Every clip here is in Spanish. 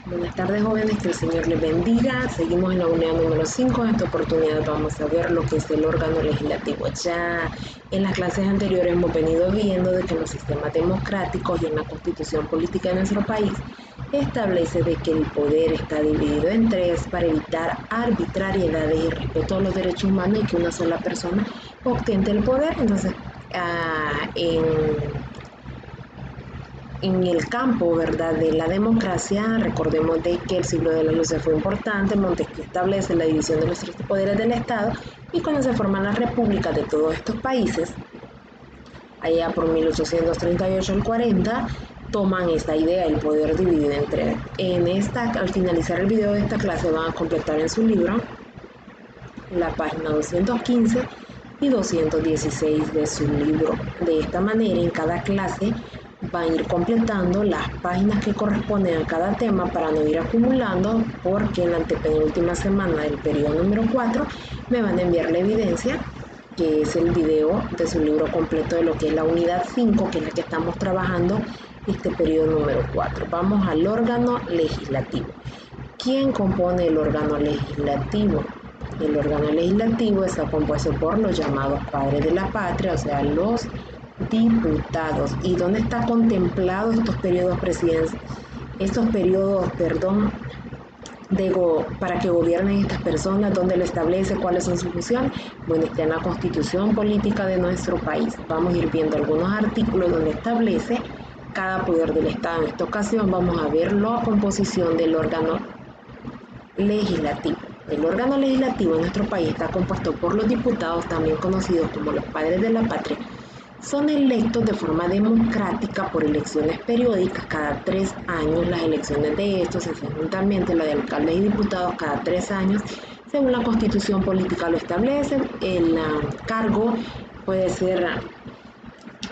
Buenas tardes, jóvenes, que el Señor les bendiga. Seguimos en la unidad número 5. En esta oportunidad vamos a ver lo que es el órgano legislativo. Ya en las clases anteriores hemos venido viendo de que en los sistemas democráticos y en la constitución política de nuestro país establece de que el poder está dividido en tres para evitar arbitrariedades y respeto a los derechos humanos y que una sola persona ostente el poder. Entonces, en el campo, ¿verdad?, de la democracia, recordemos de que el siglo de las luces fue importante. Montesquieu establece la división de los tres poderes del Estado, y cuando se forman las repúblicas de todos estos países, allá por 1838 al 40, toman esta idea, el poder dividido en tres. Al finalizar el video de esta clase van a completar en su libro la página 215 y 216 de su libro. De esta manera, en cada clase van a ir completando las páginas que corresponden a cada tema para no ir acumulando, porque en la antepenúltima semana del periodo número 4 me van a enviar la evidencia, que es el video de su libro completo de lo que es la unidad 5, que es la que estamos trabajando este periodo número 4. Vamos al órgano legislativo. ¿Quién compone el órgano legislativo? El órgano legislativo está compuesto por los llamados padres de la patria, o sea, los diputados. ¿Y dónde está contemplado estos periodos para que gobiernen estas personas? ¿Dónde lo establece? ¿Cuáles son sus funciones? Bueno, está en la Constitución Política de nuestro país. Vamos a ir viendo algunos artículos donde establece cada poder del Estado. En esta ocasión vamos a ver la composición del órgano legislativo. El órgano legislativo en nuestro país está compuesto por los diputados, también conocidos como los padres de la patria. Son electos de forma democrática por elecciones periódicas cada 3 años. Las elecciones de estos se hacen juntamente, la de alcaldes y diputados, cada 3 años. Según la Constitución Política lo establece, el cargo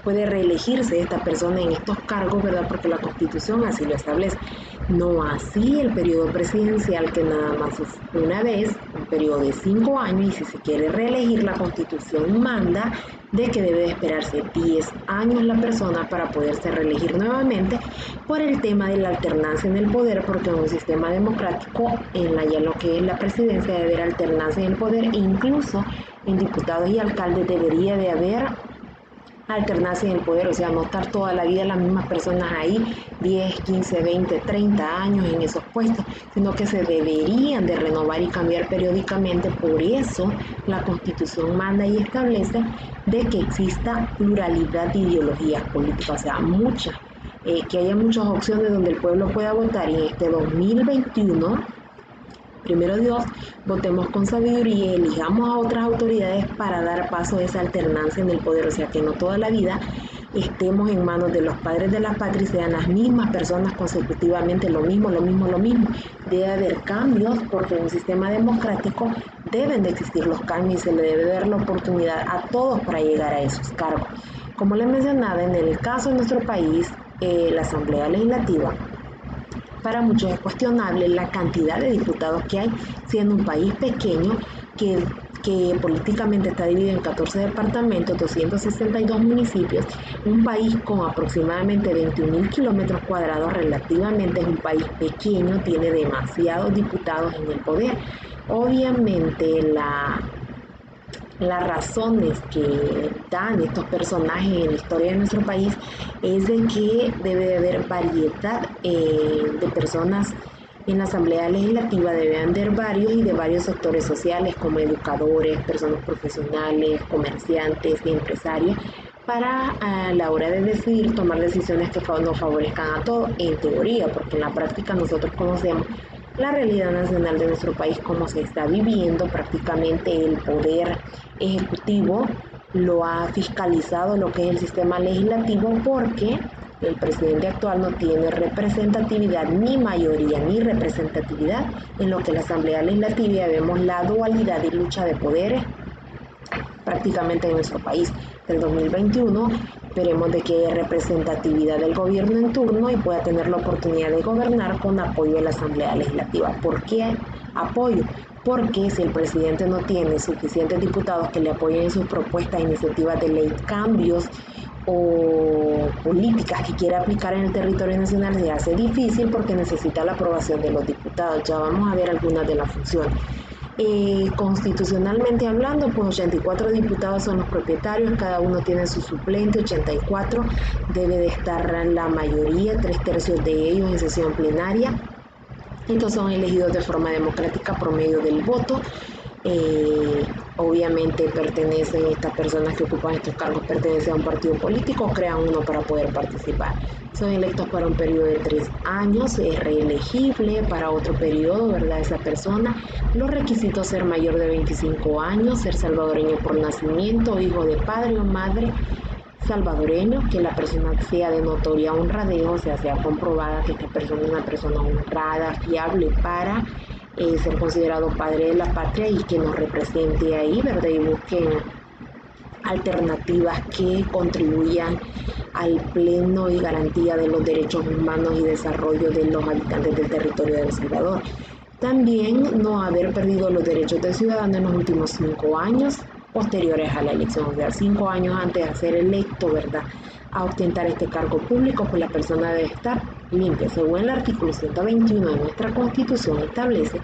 puede reelegirse esta persona en estos cargos, ¿verdad?, porque la Constitución así lo establece. No así el periodo presidencial, que nada más es una vez, un periodo de 5 años, y si se quiere reelegir, la Constitución manda de que debe de esperarse 10 años la persona para poderse reelegir nuevamente, por el tema de la alternancia en el poder, porque en un sistema democrático, ya lo que es la presidencia, debe haber alternancia en el poder, e incluso en diputados y alcaldes debería de haber alternancia en el poder, o sea, no estar toda la vida las mismas personas ahí, 10, 15, 20, 30 años en esos puestos, sino que se deberían de renovar y cambiar periódicamente. Por eso la Constitución manda y establece de que exista pluralidad de ideologías políticas, o sea, que haya muchas opciones donde el pueblo pueda votar. Y en este 2021, primero Dios, votemos con sabiduría y elijamos a otras autoridades para dar paso a esa alternancia en el poder, o sea, que no toda la vida estemos en manos de los padres de la patria y sean las mismas personas consecutivamente lo mismo. Debe haber cambios, porque en un sistema democrático deben de existir los cambios y se le debe dar la oportunidad a todos para llegar a esos cargos. Como les mencionaba, en el caso de nuestro país, la Asamblea Legislativa, para muchos es cuestionable la cantidad de diputados que hay, siendo un país pequeño que políticamente está dividido en 14 departamentos, 262 municipios, un país con aproximadamente 21.000 kilómetros cuadrados. Relativamente es un país pequeño, tiene demasiados diputados en el poder. Obviamente las razones que dan estos personajes en la historia de nuestro país es de que debe de haber variedad de personas en la Asamblea Legislativa. Deben haber varios y de varios sectores sociales, como educadores, personas profesionales, comerciantes y empresarios, para a la hora de decidir tomar decisiones que nos favorezcan a todos, en teoría, porque en la práctica nosotros conocemos la realidad nacional de nuestro país, como se está viviendo. Prácticamente el poder ejecutivo lo ha fiscalizado lo que es el sistema legislativo, porque el presidente actual no tiene representatividad, ni mayoría ni representatividad en lo que es la Asamblea Legislativa. Vemos la dualidad y lucha de poderes prácticamente en nuestro país. Del 2021 esperemos de que haya representatividad del gobierno en turno y pueda tener la oportunidad de gobernar con apoyo de la Asamblea Legislativa. ¿Por qué apoyo? Porque si el presidente no tiene suficientes diputados que le apoyen en sus propuestas e iniciativas de ley, cambios o políticas que quiere aplicar en el territorio nacional se hace difícil porque necesita la aprobación de los diputados. Ya vamos a ver algunas de las funciones. Constitucionalmente hablando, pues 84 diputados son los propietarios, cada uno tiene su suplente, 84, debe de estar la mayoría, 3/3 de ellos en sesión plenaria. Estos son elegidos de forma democrática por medio del voto. Obviamente estas personas que ocupan estos cargos pertenecen a un partido político o crean uno para poder participar. Son electos para un periodo de 3 años, es reelegible para otro periodo, ¿verdad? Esa persona. Los requisitos: ser mayor de 25 años, ser salvadoreño por nacimiento, hijo de padre o madre salvadoreño, que la persona sea de notoria honradez, o sea comprobada que esta persona es una persona honrada, fiable para ser considerado padre de la patria y que nos represente ahí, ¿verdad? Y busquen alternativas que contribuyan al pleno y garantía de los derechos humanos y desarrollo de los habitantes del territorio de El Salvador. También no haber perdido los derechos de ciudadano en los últimos 5 años posteriores a la elección, o sea, 5 años antes de ser electo, ¿verdad?, a ostentar este cargo público, pues la persona debe estar limpia. Según el artículo 121 de nuestra Constitución, establece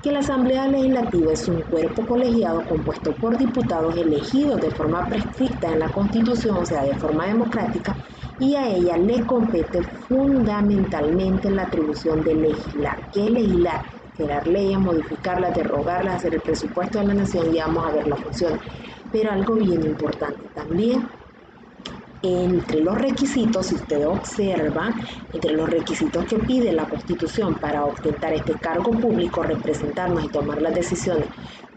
que la Asamblea Legislativa es un cuerpo colegiado compuesto por diputados elegidos de forma prescrita en la Constitución, o sea, de forma democrática, y a ella le compete fundamentalmente la atribución de legislar. ¿Qué es legislar? Crear leyes, modificarlas, derogarlas, hacer el presupuesto de la nación, y vamos a ver las funciones. Pero algo bien importante también, entre los requisitos, si usted observa, entre los requisitos que pide la Constitución para ostentar este cargo público, representarnos y tomar las decisiones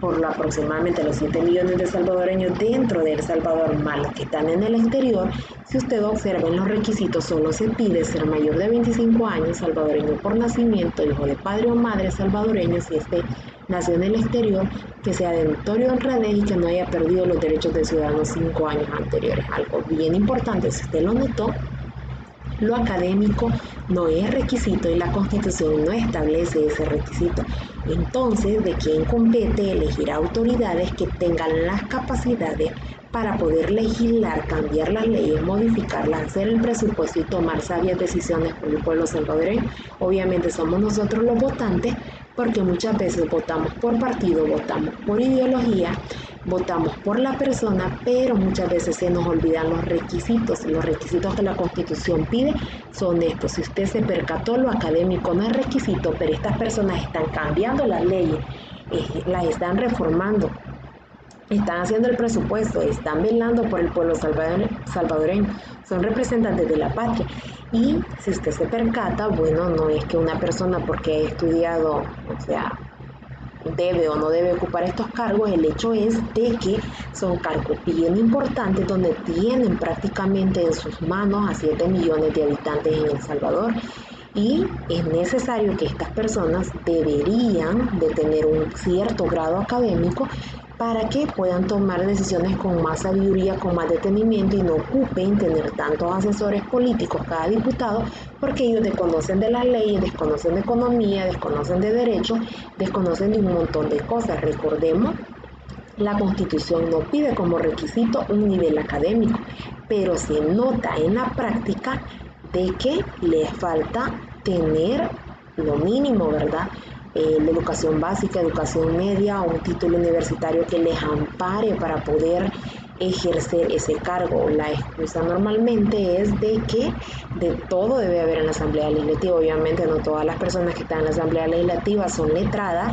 por aproximadamente los 7 millones de salvadoreños dentro de El Salvador, más los que están en el exterior, si usted observa en los requisitos solo se pide ser mayor de 25 años, salvadoreño por nacimiento, hijo de padre o madre salvadoreño, si nació en el exterior, que sea de notoria honradez y que no haya perdido los derechos de ciudadanos 5 años anteriores. Algo bien importante, si usted lo notó, lo académico no es requisito y la Constitución no establece ese requisito. Entonces, ¿de quién compete elegir autoridades que tengan las capacidades para poder legislar, cambiar las leyes, modificarlas, hacer el presupuesto y tomar sabias decisiones por el pueblo salvadoreño? Obviamente somos nosotros los votantes, porque muchas veces votamos por partido, votamos por ideología, votamos por la persona, pero muchas veces se nos olvidan los requisitos. Los requisitos que la Constitución pide son estos. Si usted se percató, lo académico no es requisito, pero estas personas están cambiando las leyes, las están reformando, están haciendo el presupuesto, están velando por el pueblo salvadoreño, son representantes de la patria. Y si usted se percata, bueno, no es que una persona porque ha estudiado, o sea, debe o no debe ocupar estos cargos, el hecho es de que son cargos bien importantes donde tienen prácticamente en sus manos a 7 millones de habitantes en El Salvador. Y es necesario que estas personas deberían de tener un cierto grado académico para que puedan tomar decisiones con más sabiduría, con más detenimiento y no ocupen tener tantos asesores políticos cada diputado, porque ellos desconocen de las leyes, desconocen de economía, desconocen de derecho, desconocen de un montón de cosas. Recordemos, la Constitución no pide como requisito un nivel académico, pero se nota en la práctica de que les falta tener lo mínimo, ¿verdad? La educación básica, educación media o un título universitario que les ampare para poder ejercer ese cargo. La excusa normalmente es de que de todo debe haber en la Asamblea Legislativa. Obviamente no todas las personas que están en la Asamblea Legislativa son letradas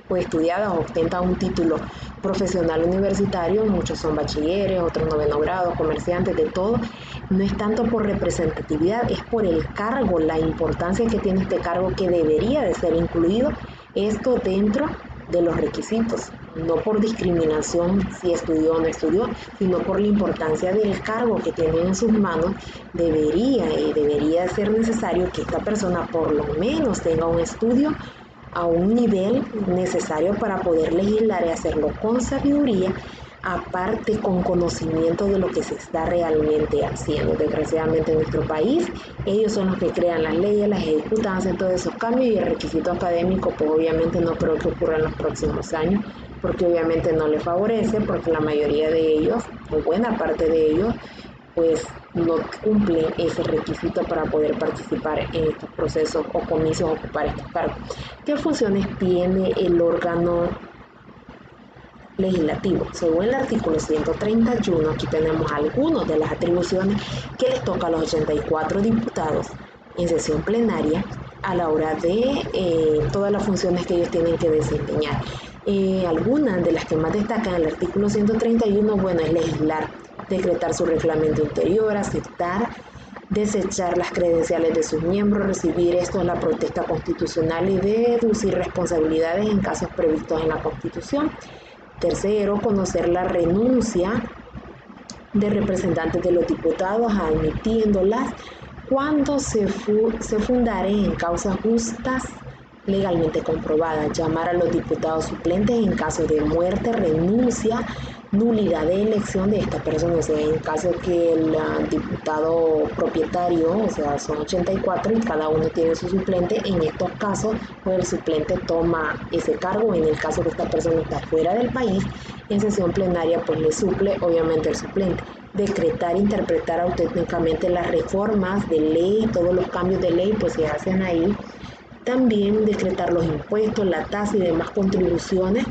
o estudiadas o ostentan un título profesional universitario, muchos son bachilleres, otros 9º grado, comerciantes, de todo. No es tanto por representatividad, es por el cargo, la importancia que tiene este cargo, que debería de ser incluido esto dentro de los requisitos, no por discriminación si estudió o no estudió, sino por la importancia del cargo que tiene en sus manos. Debería ser necesario que esta persona por lo menos tenga un estudio a un nivel necesario para poder legislar y hacerlo con sabiduría, aparte con conocimiento de lo que se está realmente haciendo. Desgraciadamente en nuestro país, ellos son los que crean las leyes, las ejecutan, hacen todos esos cambios, y el requisito académico pues obviamente no creo que ocurra en los próximos años, porque obviamente no les favorece, porque la mayoría de ellos, o buena parte de ellos, pues no cumplen ese requisito para poder participar en estos procesos o comicios, ocupar estos cargos. ¿Qué funciones tiene el órgano legislativo? Según el artículo 131, aquí tenemos algunas de las atribuciones que les toca a los 84 diputados en sesión plenaria a la hora de todas las funciones que ellos tienen que desempeñar. Algunas de las que más destacan el artículo 131, bueno, es legislar, decretar su reglamento interior, aceptar, desechar las credenciales de sus miembros, recibir la protesta constitucional y deducir responsabilidades en casos previstos en la Constitución. Tercero, conocer la renuncia de representantes de los diputados, admitiéndolas cuando se fundaren en causas justas legalmente comprobadas. Llamar a los diputados suplentes en caso de muerte, renuncia, nulidad de elección de esta persona. O sea, en caso que el diputado propietario, o sea, son 84 y cada uno tiene su suplente, en estos casos, pues el suplente toma ese cargo. En el caso que esta persona está fuera del país, en sesión plenaria, pues le suple obviamente el suplente. Decretar, interpretar auténticamente las reformas de ley, todos los cambios de ley, pues se hacen ahí. También decretar los impuestos, la tasa y demás contribuciones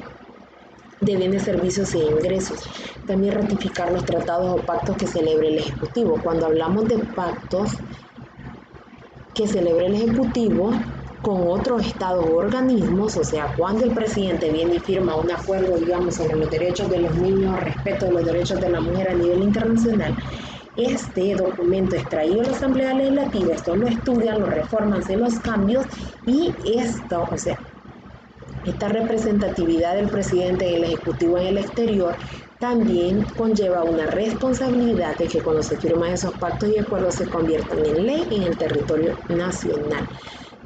de bienes, servicios e ingresos. También ratificar los tratados o pactos que celebre el Ejecutivo. Cuando hablamos de pactos que celebre el Ejecutivo con otros estados o organismos, o sea, cuando el presidente viene y firma un acuerdo, digamos, sobre los derechos de los niños, respeto de los derechos de la mujer a nivel internacional, este documento extraído de la Asamblea Legislativa, esto lo estudian, lo reforman, hacen los cambios y esta representatividad del presidente y el Ejecutivo en el exterior también conlleva una responsabilidad de que cuando se firman esos pactos y acuerdos se conviertan en ley en el territorio nacional.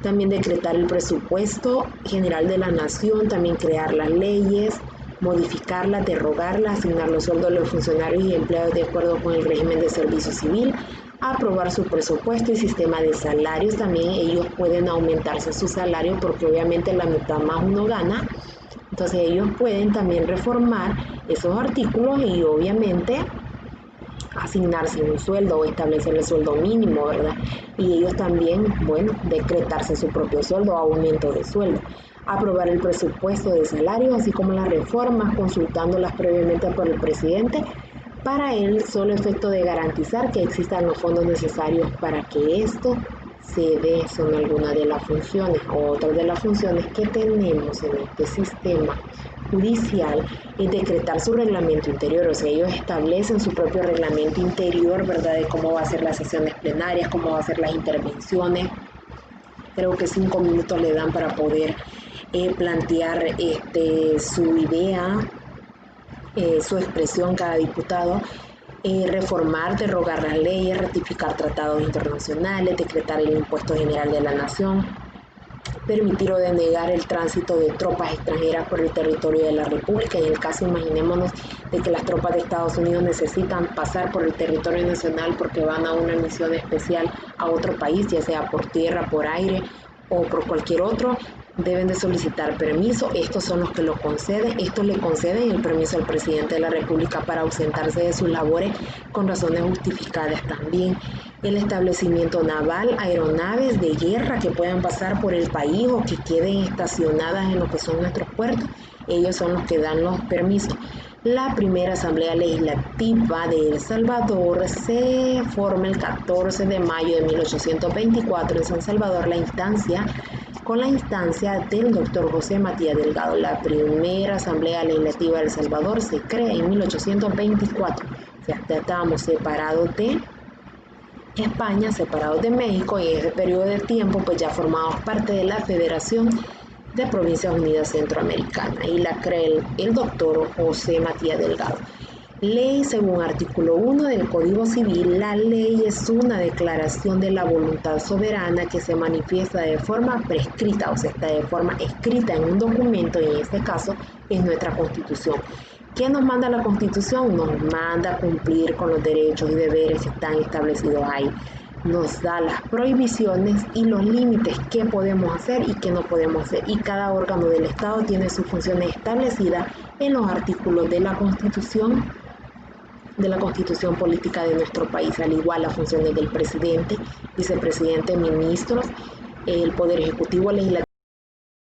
También decretar el presupuesto general de la nación, también crear las leyes, modificarlas, derogarlas, asignar los sueldos de los funcionarios y empleados de acuerdo con el régimen de servicio civil, aprobar su presupuesto y sistema de salarios. También ellos pueden aumentarse su salario porque obviamente la mitad más uno gana. Entonces ellos pueden también reformar esos artículos y obviamente asignarse un sueldo o establecer el sueldo mínimo, ¿verdad? Y ellos también, bueno, decretarse su propio sueldo o aumento de sueldo. Aprobar el presupuesto de salarios, así como las reformas, consultándolas previamente por el presidente, para el solo efecto de garantizar que existan los fondos necesarios para que esto se dé. Son algunas de las funciones. Otras de las funciones que tenemos en este sistema judicial es decretar su reglamento interior, o sea, ellos establecen su propio reglamento interior, ¿verdad?, de cómo va a ser las sesiones plenarias, cómo va a ser las intervenciones. Creo que 5 minutos le dan para poder plantear su idea, su expresión cada diputado, reformar, derogar las leyes, ratificar tratados internacionales, decretar el impuesto general de la nación, permitir o denegar el tránsito de tropas extranjeras por el territorio de la República. En el caso, imaginémonos de que las tropas de Estados Unidos necesitan pasar por el territorio nacional porque van a una misión especial a otro país, ya sea por tierra, por aire o por cualquier otro, deben de solicitar permiso. Estos son los que lo conceden. Estos le conceden el permiso al presidente de la República para ausentarse de sus labores con razones justificadas. También el establecimiento naval, aeronaves de guerra que puedan pasar por el país o que queden estacionadas en lo que son nuestros puertos, ellos son los que dan los permisos. La primera Asamblea Legislativa de El Salvador se forma el 14 de mayo de 1824 en San Salvador, con la instancia del doctor José Matías Delgado. La primera Asamblea Legislativa de El Salvador se crea en 1824. O sea, ya estábamos separados de España, separados de México, y en ese periodo de tiempo pues ya formamos parte de la Federación de Provincias Unidas Centroamericanas y la crea el doctor José Matías Delgado. Ley, según artículo 1 del Código Civil, la ley es una declaración de la voluntad soberana que se manifiesta de forma prescrita, o sea, está de forma escrita en un documento, y en este caso es nuestra Constitución. ¿Qué nos manda la Constitución? Nos manda a cumplir con los derechos y deberes que están establecidos ahí. Nos da las prohibiciones y los límites que podemos hacer y que no podemos hacer. Y cada órgano del Estado tiene sus funciones establecidas en los artículos de la Constitución de la Constitución Política de nuestro país, al igual las funciones del presidente, vicepresidente, ministros, el Poder Ejecutivo, Legislativo